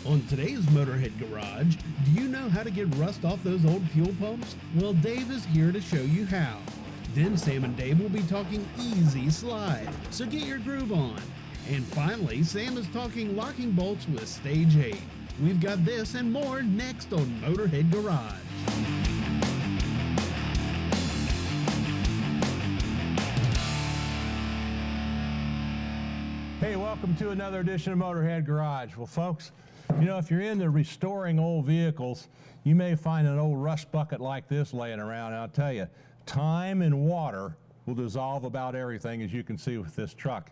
On today's Motorhead Garage, do you know how to get rust off those old fuel pumps? Well, Dave is here to show you how. Then Sam and Dave will be talking EZZ-Z, so get your groove on. And finally, Sam is talking locking bolts with Stage 8. We've got this and more next on Motorhead Garage. Hey, welcome to another edition of Motorhead Garage. Well, folks, you know, if you're into restoring old vehicles, you may find an old rust bucket like this laying around. And I'll tell you, time and water will dissolve about everything, as you can see with this truck.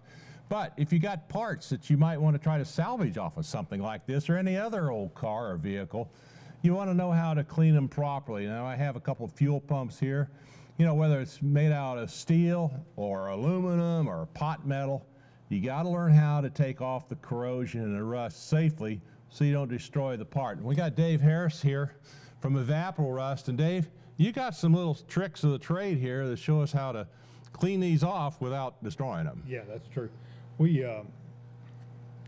But if you got parts that you might want to try to salvage off of something like this or any other old car or vehicle, you want to know how to clean them properly. Now, I have a couple of fuel pumps here. You know, whether it's made out of steel or aluminum or pot metal, you got to learn how to take off the corrosion and the rust safely so you don't destroy the part. And we got Dave Harris here from Evapo-Rust. And Dave, you got some little tricks of the trade here that show us how to clean these off without destroying them. Yeah, that's true. We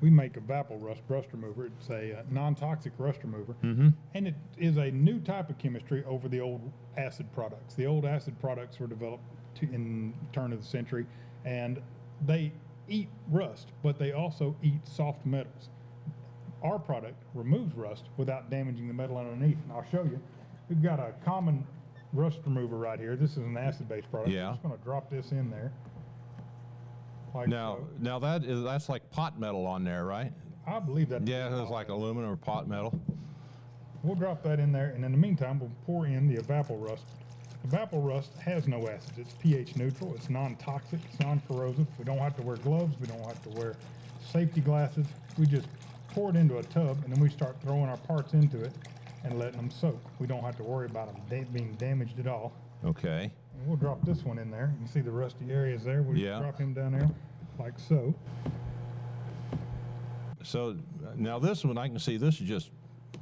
make Evapo-Rust rust remover. It's a non-toxic rust remover, and it is a new type of chemistry over the old acid products. The old acid products were developed in the turn of the century, and they eat rust, but they also eat soft metals. Our product removes rust without damaging the metal underneath, and I'll show you. We've got a common rust remover right here. This is an acid-based product. Yeah. I'm just going to drop this in there. Like Now so. that's like pot metal on there, right? I believe that. Yeah, it's like aluminum or pot metal. We'll drop that in there, and in the meantime, we'll pour in the Evapo-Rust. Evapo-Rust has no acids. It's pH neutral. It's non-toxic. It's non-corrosive. We don't have to wear gloves. We don't have to wear safety glasses. We just pour it into a tub, and then we start throwing our parts into it and letting them soak. We don't have to worry about them being damaged at all. Okay. And we'll drop this one in there. You can see the rusty areas there. We'll just drop him down there like so. So now this one, I can see this is just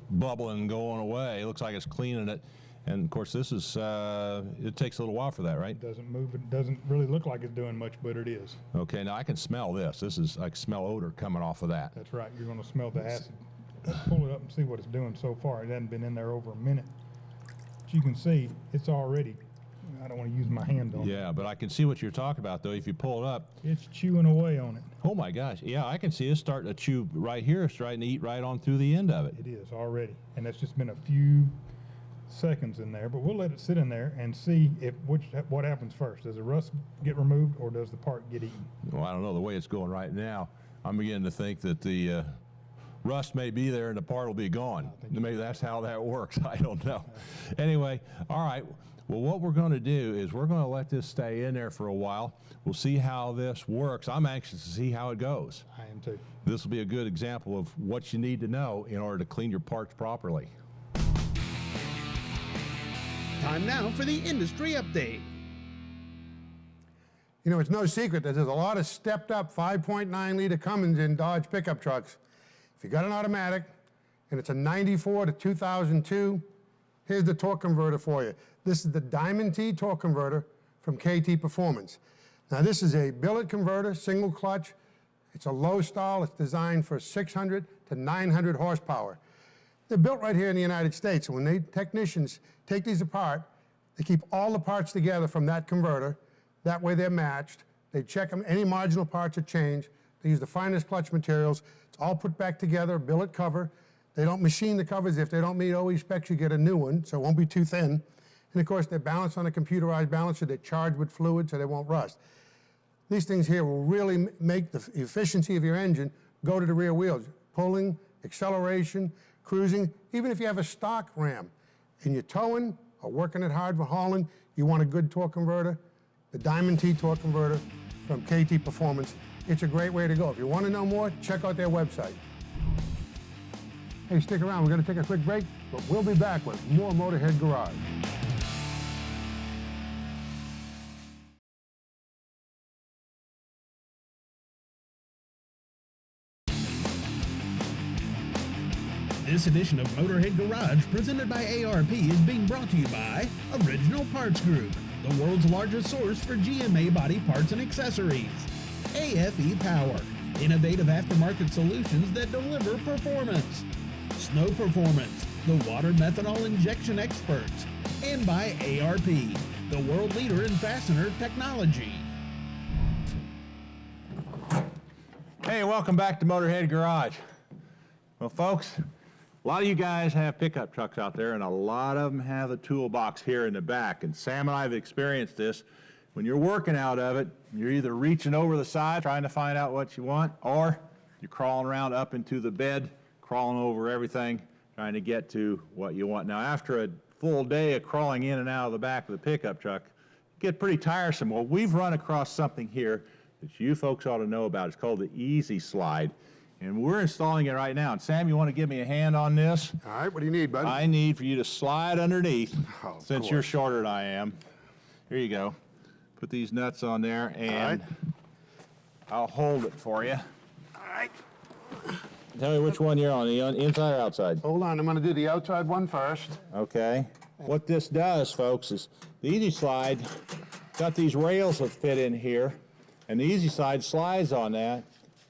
bubbling and going away. It looks like it's cleaning it. And of course, this is, it takes a little while for that, right? It doesn't move. It doesn't really look like it's doing much, but it is. Okay, now I can smell this. This is, I can smell odor coming off of that. That's right. You're going to smell the acid. Let's pull it up and see what it's doing so far. It hasn't been in there over a minute. But you can see it's already, I don't want to use my hand on it. Yeah, but I can see what you're talking about, though. If you pull it up. It's chewing away on it. Oh, my gosh. Yeah, I can see it starting to chew right here. It's starting to eat right on through the end of it. It is already. And that's just been a few seconds in there, but we'll let it sit in there and see what happens first. Does the rust get removed or does the part get eaten? Well, I don't know. The way it's going right now, I'm beginning to think that the rust may be there and the part will be gone. Maybe that's how that works. I don't know. Anyway, all right. Well, what we're going to do is we're going to let this stay in there for a while. We'll see how this works. I'm anxious to see how it goes. I am too. This will be a good example of what you need to know in order to clean your parts properly. Time now for the industry update. You know, it's no secret that there's a lot of stepped-up 5.9 liter Cummins in Dodge pickup trucks. If you got an automatic and it's a 94 to 2002, here's the torque converter for you. This is the Diamond T torque converter from KT Performance. Now, this is a billet converter, single clutch. It's a low stall. It's designed for 600 to 900 horsepower. They're built right here in the United States, and when technicians take these apart, they keep all the parts together from that converter. That way they're matched. They check them. Any marginal parts are changed. They use the finest clutch materials. It's all put back together, billet cover. They don't machine the covers. If they don't meet OE specs, you get a new one, so it won't be too thin. And of course, they're balanced on a computerized balancer. They're charged with fluid so they won't rust. These things here will really make the efficiency of your engine go to the rear wheels. Pulling, acceleration, cruising. Even if you have a stock Ram and you're towing or working it hard for hauling, you want a good torque converter, the Diamond T torque converter from KT Performance. It's a great way to go. If you want to know more, check out their website. Hey, stick around. We're going to take a quick break, but we'll be back with more Motorhead Garage. This edition of Motorhead Garage, presented by ARP, is being brought to you by Original Parts Group, the world's largest source for GMA body parts and accessories. AFE Power, innovative aftermarket solutions that deliver performance. Snow Performance, the water methanol injection experts, and by ARP, the world leader in fastener technology. Hey, welcome back to Motorhead Garage. Well, folks, a lot of you guys have pickup trucks out there, and a lot of them have a toolbox here in the back. And Sam and I have experienced this. When you're working out of it, you're either reaching over the side trying to find out what you want, or you're crawling around up into the bed, crawling over everything, trying to get to what you want. Now, after a full day of crawling in and out of the back of the pickup truck, it gets pretty tiresome. Well, we've run across something here that you folks ought to know about. It's called the EZZ-Z, and we're installing it right now. And Sam, you want to give me a hand on this? All right, what do you need, bud? I need for you to slide underneath, Of since you're course. shorter than I am. Here you go. Put these nuts on there, and I'll hold it for you. All right. Tell me which one you're on, the inside or outside? Hold on, I'm gonna do the outside one first. Okay. What this does, folks, is the EZZ-Slide got these rails that fit in here, and the EZZ-Slide slides on that,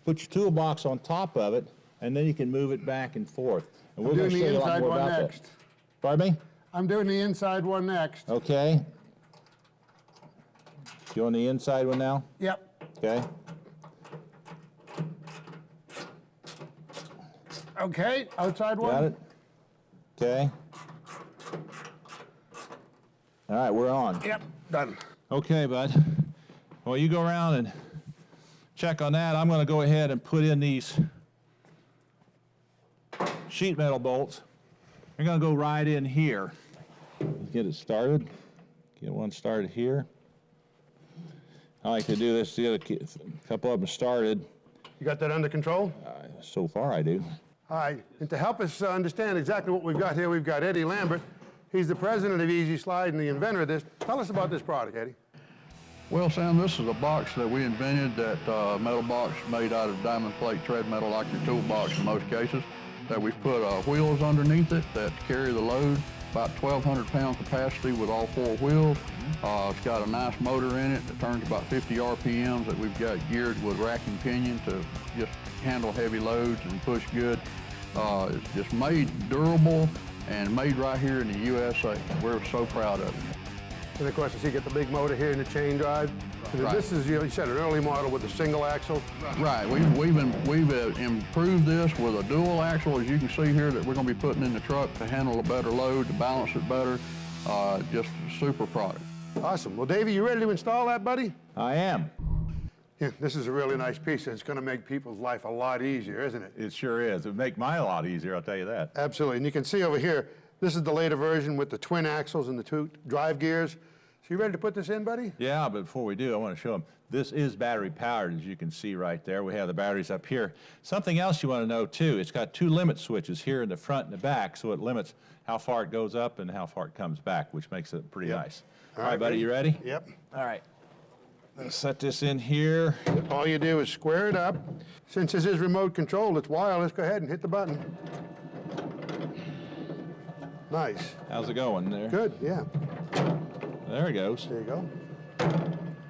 put your toolbox on top of it, and then you can move it back and forth. And I'm gonna doing show the you a lot inside more one about that. next. Pardon me? I'm doing the inside one next. Okay. You on the inside one now? Yep. Okay. Okay, outside one. Got it? Okay. All right, we're on. Yep, done. Okay, bud. Well, you go around and check on that. I'm going to go ahead and put in these sheet metal bolts. They're going to go right in here. Let's get it started. Get one started here. I like to do this to get a couple of them started. You got that under control? So far, I do. All right, and to help us understand exactly what we've got here, we've got Eddie Lambert. He's the president of EZZ-Slide and the inventor of this. Tell us about this product, Eddie. Well, Sam, this is a box that we invented, that metal box made out of diamond plate tread metal, like your toolbox in most cases, that we've put wheels underneath it that carry the load, about 1,200 pound capacity with all four wheels. It's got a nice motor in it that turns about 50 RPMs that we've got geared with rack and pinion to just handle heavy loads and push good. It's just made durable and made right here in the USA. We're so proud of it. And of course, you get the big motor here in the chain drive. And Right. This is, you said, an early model with a single axle. Right, we've improved this with a dual axle, as you can see here, that we're going to be putting in the truck to handle a better load, to balance it better. Just a super product. Awesome. Well, Davey, you ready to install that, buddy? I am. Yeah, this is a really nice piece, and it's going to make people's life a lot easier, isn't it? It sure is. It would make mine a lot easier, I'll tell you that. Absolutely. And you can see over here, this is the later version with the twin axles and the two drive gears. So you ready to put this in, buddy? Yeah, but before we do, I want to show them. This is battery powered, as you can see right there. We have the batteries up here. Something else you want to know too, it's got two limit switches here in the front and the back, so it limits how far it goes up and how far it comes back, which makes it pretty nice. All right, buddy, you ready? Yep. All right. Let's set this in here. All you do is square it up. Since this is remote controlled, it's wireless, go ahead and hit the button. Nice. How's it going there? Good, yeah. There it goes. There you go.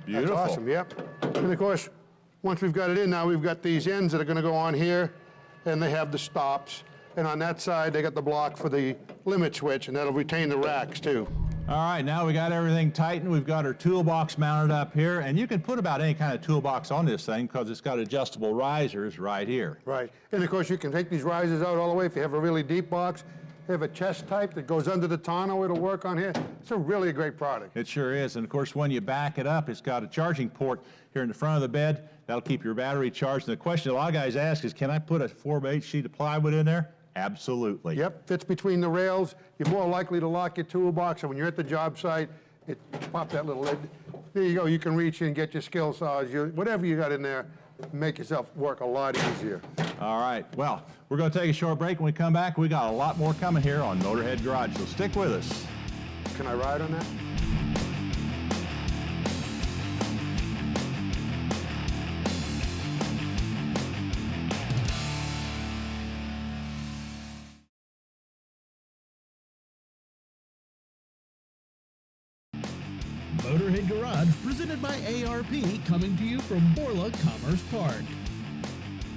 Beautiful. That's awesome, yep. And of course, once we've got it in now, we've got these ends that are gonna go on here, and they have the stops. And on that side, they got the block for the limit switch, and that'll retain the racks too. All right, now we got everything tightened. We've got our toolbox mounted up here, and you can put about any kind of toolbox on this thing because it's got adjustable risers right here. Right. And of course, you can take these risers out all the way if you have a really deep box. If you have a chest type that goes under the tonneau, it'll work on here. It's a really great product. It sure is, and of course, when you back it up, it's got a charging port here in the front of the bed. That'll keep your battery charged. And the question a lot of guys ask is, can I put a 4x8 sheet of plywood in there? Absolutely. Yep, fits between the rails. You're more likely to lock your toolbox, and when you're at the job site, it pop that little lid. There you go. You can reach in, get your skill saws, whatever you got in there, make yourself work a lot easier. All right, well, we're going to take a short break. When we come back, we got a lot more coming here on Motorhead Garage, so stick with us. Can I ride on that? Motorhead Garage, presented by ARP, coming to you from Borla Commerce Park.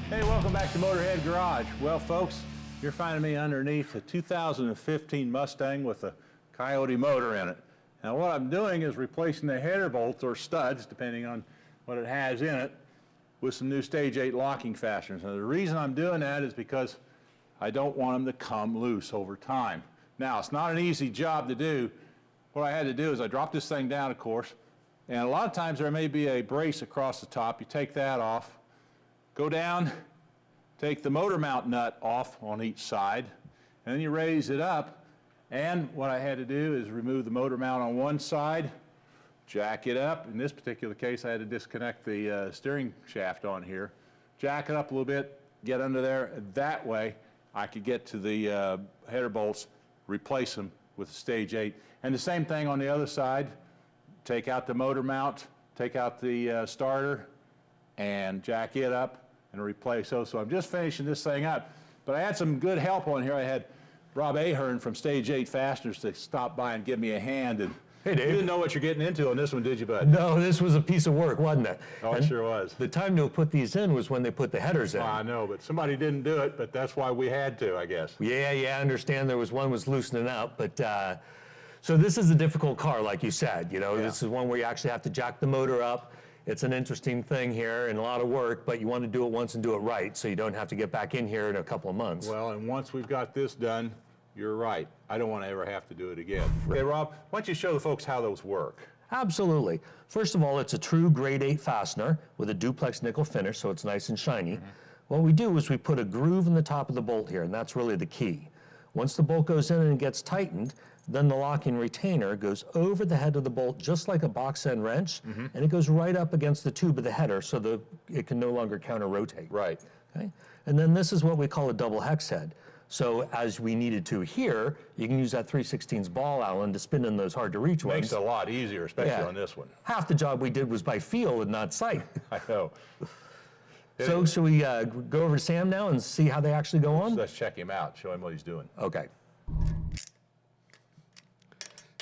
Hey, welcome back to Motorhead Garage. Well, folks, You're finding me underneath a 2015 Mustang with a Coyote motor in it. Now what I'm doing is replacing the header bolts or studs, depending on what it has in it, with some new Stage 8 locking fasteners. Now the reason I'm doing that is because I don't want them to come loose over time. Now it's not an easy job to do. What I had to do is I dropped this thing down, of course, and a lot of times there may be a brace across the top. You take that off, go down, take the motor mount nut off on each side, and then you raise it up. And what I had to do is remove the motor mount on one side, jack it up. In this particular case, I had to disconnect the steering shaft on here, jack it up a little bit, get under there. That way, I could get to the header bolts, replace them with a Stage 8. And the same thing on the other side, take out the motor mount, take out the starter, and jack it up and replace those. So I'm just finishing this thing up. But I had some good help on here. I had Rob Ahern from Stage 8 Fasteners to stop by and give me a hand. And hey, Dave. You didn't know what you're getting into on this one, did you, bud? No, this was a piece of work, wasn't it? Oh, it sure was. The time to put these in was when they put the headers in. Well, I know, but somebody didn't do it, but that's why we had to, I guess. Yeah, I understand there was one was loosening up, but so this is a difficult car, like you said. You know, this is one where you actually have to jack the motor up. It's an interesting thing here and a lot of work, but you want to do it once and do it right so you don't have to get back in here in a couple of months. Well, and once we've got this done, you're right. I don't want to ever have to do it again. Right. Okay, Rob, why don't you show the folks how those work? Absolutely. First of all, it's a true grade 8 fastener with a duplex nickel finish, so it's nice and shiny. What we do is we put a groove in the top of the bolt here, and that's really the key. Once the bolt goes in and gets tightened, then the locking retainer goes over the head of the bolt just like a box end wrench, and it goes right up against the tube of the header so it can no longer counter-rotate. Right. Okay? And then this is what we call a double hex head. So as we needed to here, you can use that 3/16 ball Allen to spin in those hard-to-reach ones. Makes it a lot easier, especially on this one. Half the job we did was by feel and not sight. I know. So should we go over to Sam now and see how they actually go on? Let's check him out, show him what he's doing. Okay.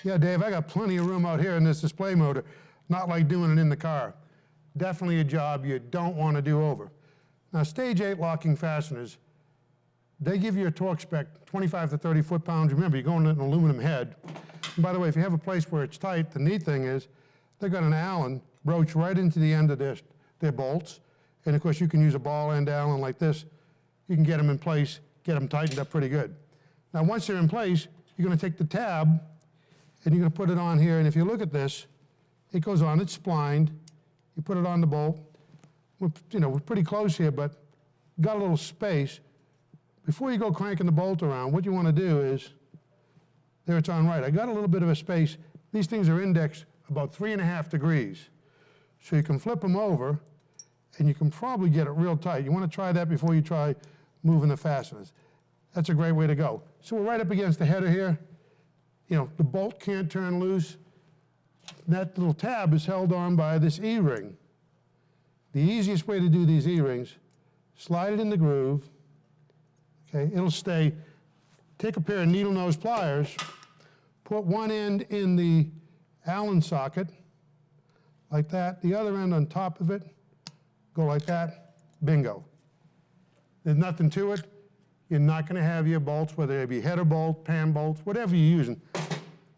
Yeah, Dave, I got plenty of room out here in this display motor, not like doing it in the car. Definitely a job you don't want to do over. Now, Stage 8 locking fasteners, they give you a torque spec, 25 to 30 foot-pounds. Remember, you're going into an aluminum head. And by the way, if you have a place where it's tight, the neat thing is they've got an Allen broach right into the end of their bolts. And of course, you can use a ball end Allen like this. You can get them in place, get them tightened up pretty good. Now, once they're in place, you're going to take the tab and you're going to put it on here. And if you look at this, it goes on, it's splined. You put it on the bolt. We're pretty close here, but got a little space. Before you go cranking the bolt around, what you want to do is, there it's on right. I got a little bit of a space. These things are indexed about 3.5 degrees. So you can flip them over, and you can probably get it real tight. You want to try that before you try moving the fasteners. That's a great way to go. So we're right up against the header here. You know, the bolt can't turn loose. That little tab is held on by this E-ring. The easiest way to do these E-rings, slide it in the groove. Okay, it'll stay. Take a pair of needle nose pliers, put one end in the Allen socket, like that, the other end on top of it, go like that, bingo. There's nothing to it. You're not going to have your bolts, whether they be header bolt, pan bolts, whatever you're using,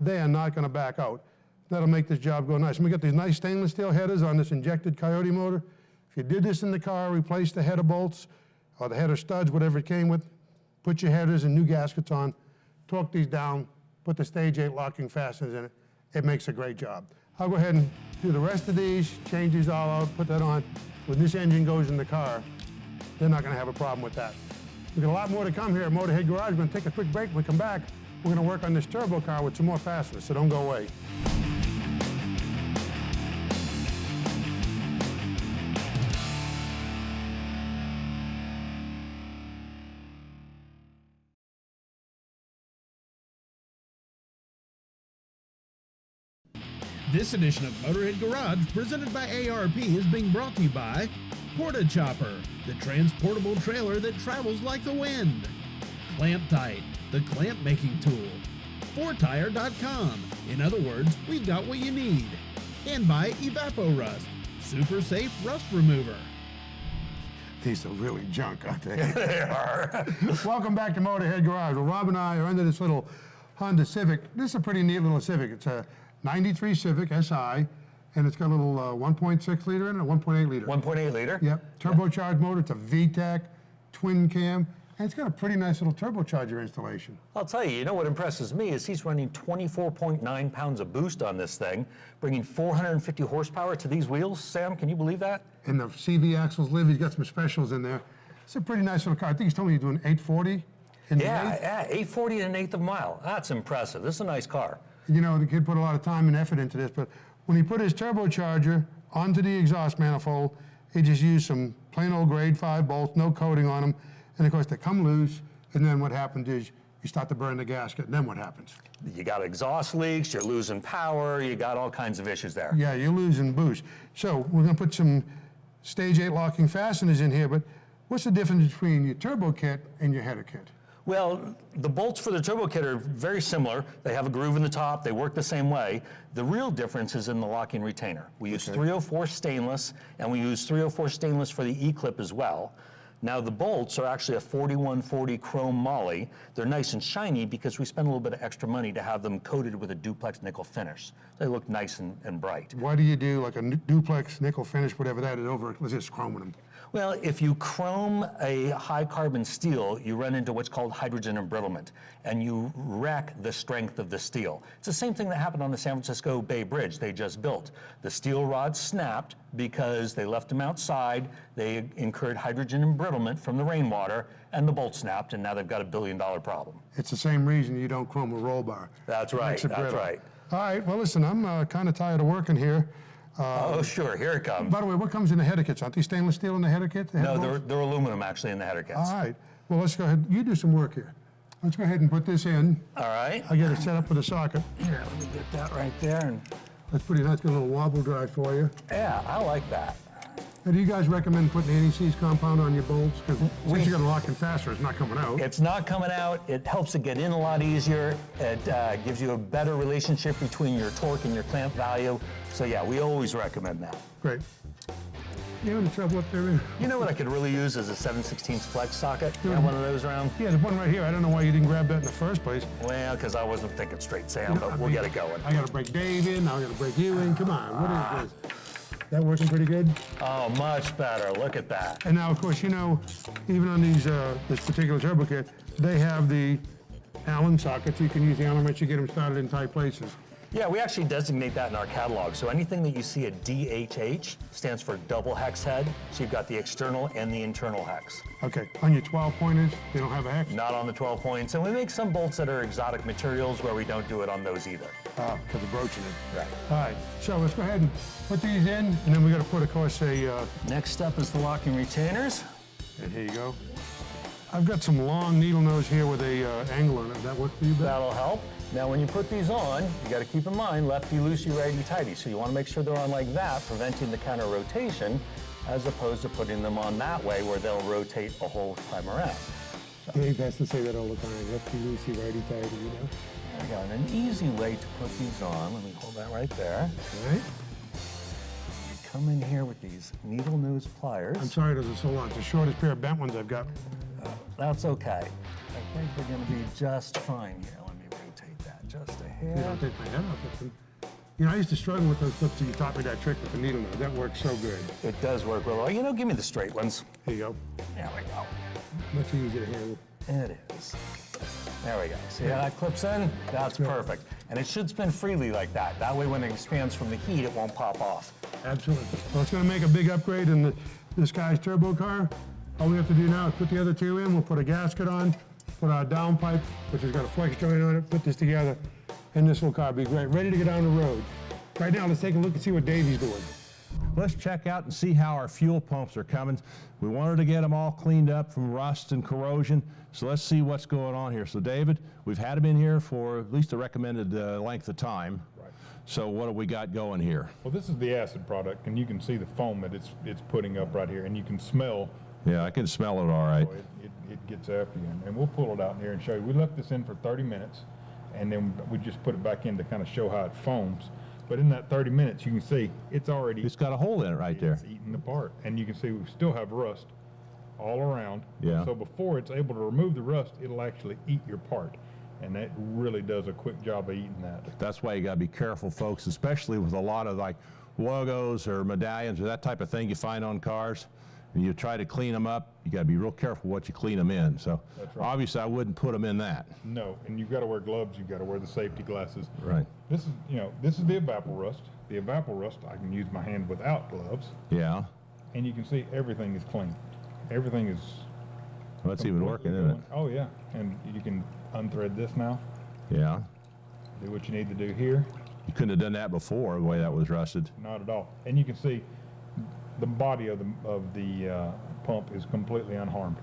they are not going to back out. That'll make this job go nice. And we got these nice stainless steel headers on this injected Coyote motor. If you did this in the car, replace the header bolts or the header studs, whatever it came with, put your headers and new gaskets on, torque these down, put the Stage 8 locking fasteners in it. It makes a great job. I'll go ahead and do the rest of these, change these all out, put that on. When this engine goes in the car, they're not going to have a problem with that. We've got a lot more to come here at Motorhead Garage. We're going to take a quick break. When we come back, we're going to work on this turbo car with some more fasteners, so don't go away. This edition of Motorhead Garage, presented by ARP, is being brought to you by Porta Chopper, the transportable trailer that travels like the wind. Clamp Tight, the clamp making tool. 4tire.com. In other words, we've got what you need. And by Evapo-Rust, super safe rust remover. These are really junk, aren't they? They are. Welcome back to Motorhead Garage. Well, Rob and I are under this little Honda Civic. This is a pretty neat little Civic. It's a 93 Civic SI, and it's got a little 1.6 liter in it, a 1.8 liter. 1.8 liter? Yep, turbocharged motor. It's a VTEC, twin cam, and it's got a pretty nice little turbocharger installation. I'll tell you, you know what impresses me is he's running 24.9 pounds of boost on this thing, bringing 450 horsepower to these wheels. Sam, can you believe that? And the CV axles live. He's got some specials in there. It's a pretty nice little car. I think he's told me he's doing 840 in the eighth. Yeah, 840 and an eighth of a mile. That's impressive. This is a nice car. You know, the kid put a lot of time and effort into this, but when he put his turbocharger onto the exhaust manifold, he just used some plain old grade 5 bolts, no coating on them, and of course they come loose, and then what happens is you start to burn the gasket, and then what happens? You got exhaust leaks, you're losing power, you got all kinds of issues there. Yeah, you're losing boost. So we're gonna put some stage 8 locking fasteners in here, but what's the difference between your turbo kit and your header kit? Well, the bolts for the turbo kit are very similar. They have a groove in the top. They work the same way. The real difference is in the locking retainer. We use 304 stainless, and we use 304 stainless for the E-clip as well. Now, the bolts are actually a 4140 chrome moly. They're nice and shiny because we spend a little bit of extra money to have them coated with a duplex nickel finish. They look nice and bright. Why do you do like a duplex nickel finish, whatever that is, over, let's just chroming them? Well, if you chrome a high carbon steel, you run into what's called hydrogen embrittlement, and you wreck the strength of the steel. It's the same thing that happened on the San Francisco Bay Bridge they just built. The steel rods snapped because they left them outside, they incurred hydrogen embrittlement from the rainwater, and the bolt snapped, and now they've got a $1 billion problem. It's the same reason you don't chrome a roll bar. That's It right, makes it that's brittle. right. All right, well, listen, I'm kind of tired of working here. Oh, sure, here it comes. By the way, what comes in the header kits? Aren't these stainless steel in the header kit? the header No, bolts? they're aluminum actually in the header kits. All right, well, let's go ahead. You do some work here. Let's go ahead and put this in. All right. I'll get it set up with a socket. Here, let me get that right there. And That's pretty nice. Got a little wobble drive for you. yeah, I like that. Now, do you guys recommend putting anti-seize compound on your bolts? Because since you're going to lock in faster, it's not coming out. It's not coming out. It helps it get in a lot easier. It gives you a better relationship between your torque and your clamp value. So yeah, we always recommend that. Great. You having trouble up there? You know what I could really use is a 7/16 flex socket. You have one of those around? Yeah, there's one right here. I don't know why you didn't grab that in the first place. Well, because I wasn't thinking straight, Sam, but we'll get it going. I got to break Dave in. Now I got to break you in. Come on. What is this? That working pretty good? Oh, much better. Look at that. And now, of course, you know, even on these this particular turbo kit, they have the Allen sockets. You can use the Allen wrench to get them started in tight places. Yeah, we actually designate that in our catalog. So anything that you see at DHH stands for double hex head. So you've got the external and the internal hex. Okay, on your 12 pointers, they don't have a hex? Not on the 12 points. And we make some bolts that are exotic materials where we don't do it on those either. Because of broaching it. Right. All right, so let's go ahead and put these in, and then we got to put, of course, Next up is the locking retainers. and here you go. I've got some long needle nose here with a angle on it. Does that work for you, Ben? That'll help. Now, when you put these on, you got to keep in mind lefty loosey, righty tighty. So you want to make sure they're on like that, preventing the counter rotation, as opposed to putting them on that way where they'll rotate a whole time around. Dave has to say that all the time. Lefty loosey, righty tighty, you know? There we go. And an easy way to put these on, let me hold that right there. All right. You come in here with these needle nose pliers. I'm sorry this is so long. It's the shortest pair of bent ones I've got. That's okay. I think we're going to be just fine here. Let me rotate that just a You hair. don't take my head off with them. You know, I used to struggle with those clips till you taught me that trick with the needle nose. That works so good. It does work real well. You know, give me the straight ones. Here you go. There we go. Much easier to handle. It is. There we go. See how that clips in? That's perfect. And it should spin freely like that. That way when it expands from the heat, it won't pop off. Absolutely. Well, it's going to make a big upgrade in this guy's turbo car. All we have to do now is put the other two in. We'll put a gasket on, put our downpipe, which has got a flex joint on it, put this together, and this little car will be great. Ready to get down the road. Right now, let's take a look and see what Davey's doing. Let's check out and see how our fuel pumps are coming. We wanted to get them all cleaned up from rust and corrosion, so let's see what's going on here. So David, we've had them in here for at least a recommended length of time. Right. So what have we got going here? Well, this is the acid product, and you can see the foam that it's putting up right here, and you can smell. Yeah, I can smell it all right. It gets after you, and we'll pull it out in here and show you. We left this in for 30 minutes, and then we just put it back in to kind of show how it foams. But in that 30 minutes, you can see it's already It's got a hole in it right there. It's eaten apart, and you can see we still have rust all around. Yeah. So before it's able to remove the rust, it'll actually eat your part. And that really does a quick job of eating that. That's why you got to be careful, folks, especially with a lot of like logos or medallions or that type of thing you find on cars. And you try to clean them up, you got to be real careful what you clean them in. So That's right. obviously I wouldn't put them in that. No, and you've got to wear gloves, you've got to wear the safety glasses. Right. This is the Evapo-Rust. The Evapo-Rust, I can use my hand without gloves, Yeah. and you can see everything is clean. Everything is Well, that's even completely working, isn't it? going- Oh yeah, and you can unthread this now, Yeah. do what you need to do here. You couldn't have done that before, the way that was rusted. Not at all. And you can see the body of the pump is completely unharmed.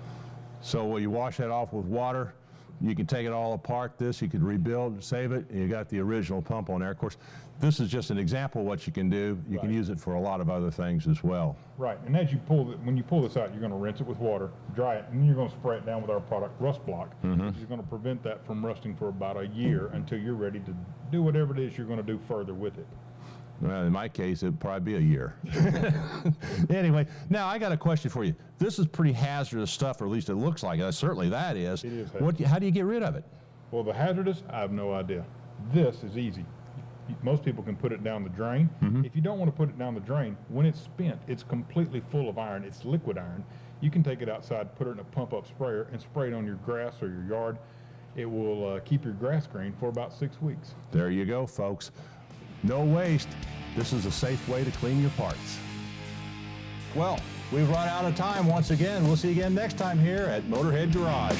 So when you wash that off with water, you can take it all apart. This, you could rebuild, save it, and you got the original pump on there. Of course, this is just an example of what you can do. You can Right. use it for a lot of other things as well. Right, and as you when you pull this out, you're going to rinse it with water, dry it, and then you're going to spray it down with our product, Rust Block. Which is going to prevent that from rusting for about a year until you're ready to do whatever it is you're going to do further with it. Well, in my case, it'd probably be a year. Anyway, now I got a question for you. This is pretty hazardous stuff, or at least it looks like it. Certainly that is. It is How do you get rid of it? Well, the hazardous, I have no idea. This is easy. Most people can put it down the drain. If you don't want to put it down the drain, when it's spent, it's completely full of iron. It's liquid iron. You can take it outside, put it in a pump-up sprayer, and spray it on your grass or your yard. It will keep your grass green for about 6 weeks. There you go, folks. No waste. This is a safe way to clean your parts. Well, we've run out of time once again. We'll see you again next time here at Motorhead Garage.